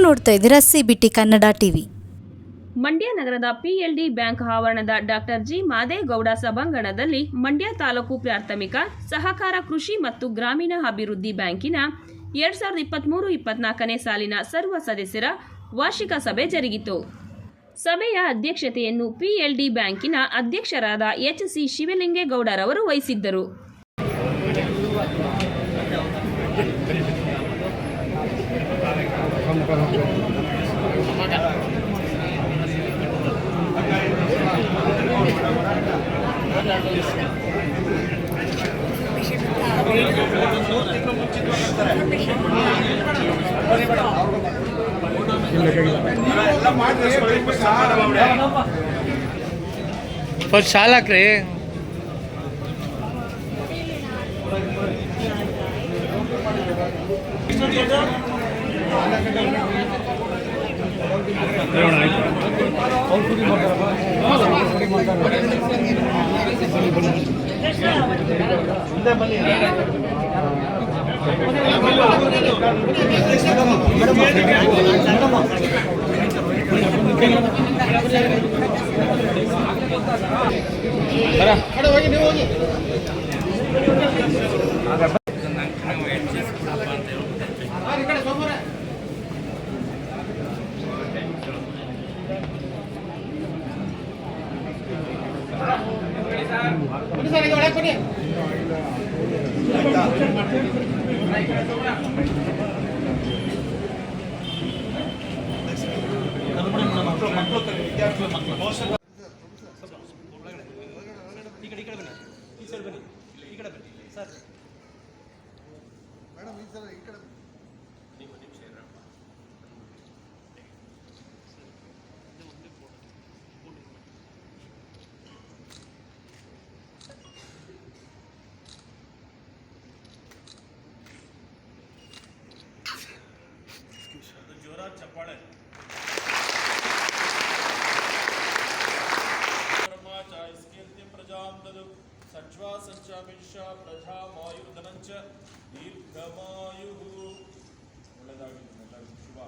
ನೋಡ್ತಾ ಇದ್ದೀರಾ CBT Kannada TV. Mandya ನಗರದ ಪಿಎಲ್ಡಿ ಬ್ಯಾಂಕ್ ಆವರಣದ ಡಾಕ್ಟರ್ ಜಿ ಮಾದೇಗೌಡ ಸಭಾಂಗಣದಲ್ಲಿ ಮಂಡ್ಯ ತಾಲೂಕು ಪ್ರಾಥಮಿಕ ಸಹಕಾರ ಕೃಷಿ ಮತ್ತು ಗ್ರಾಮೀಣ ಅಭಿವೃದ್ಧಿ ಬ್ಯಾಂಕಿನ 2023-24ನೇ ಸಾಲಿನ ಸರ್ವ ಸದಸ್ಯರ ವಾರ್ಷಿಕ ಸಭೆ ಜರುಗಿತು. ಸಭೆಯ ಅಧ್ಯಕ್ಷತೆಯನ್ನು ಪಿಎಲ್ಡಿ ಬ್ಯಾಂಕಿನ ಅಧ್ಯಕ್ಷರಾದ ಎಚ್.ಸಿ. ಶಿವಲಿಂಗೇಗೌಡರವರು ವಹಿಸಿದ್ದರು. ಶಾಲಕ್ರಿ ಚಪ್ಪಾಳೆ ಪ್ರಜಾಂ ದದು ಸಚ್ವಾ ಸಂಚಾಮಿಷ ಪ್ರಜಾಮಾಯು ಧನಂಚ ದೀರ್ಘಮಾಯು. ಒಳ್ಳೆದಾಗಲಿ, ಶುಭ.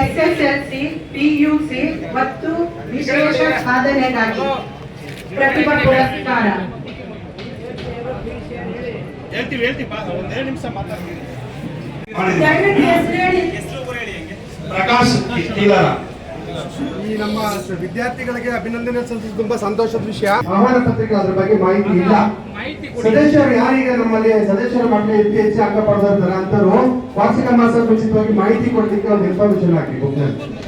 ಎಸ್ಎಸ್ಎಲ್ಸಿ, ಪಿಯುಸಿ ಮತ್ತು ವಿಶೇಷ ಸಾಧನೆಗಾಗಿ ಪ್ರತಿಭಾ ಪುರಸ್ಕಾರ. ಪ್ರಕಾಶ್ ಈ ನಮ್ಮ ವಿದ್ಯಾರ್ಥಿಗಳಿಗೆ ಅಭಿನಂದನೆ ಸಲ್ಲಿಸುವುದು ತುಂಬಾ ಸಂತೋಷದ ವಿಷಯ. ಆಹ್ವಾನ ಪತ್ರಿಕೆ ಅದ್ರ ಬಗ್ಗೆ ಮಾಹಿತಿ ಇಲ್ಲ. ಸದಸ್ಯರು ಯಾರೀಗ ನಮ್ಮಲ್ಲಿ ಸದಸ್ಯರ ಮಕ್ಕಳು ಹೆಚ್ಚು ಅಂಕ ಪಡೆದಿರ್ತಾರೆ ಅಂತವರು ವಾರ್ಷಿಕ ಮಾಸ ಮುಂಚಿತವಾಗಿ ಮಾಹಿತಿ ಕೊಡ್ಲಿಕ್ಕೆ ಒಂದು ಇನ್ಫಾರ್ಮೇಶನ್ ಹಾಕಿ.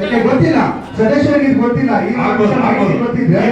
ಯಾಕೆ ಗೊತ್ತಿಲ್ಲ, ಸದಸ್ಯರಿಗೆ ಇದು ಗೊತ್ತಿಲ್ಲ. ಈ ಮಾಹಿತಿ ಗೊತ್ತಿದ್ರೆ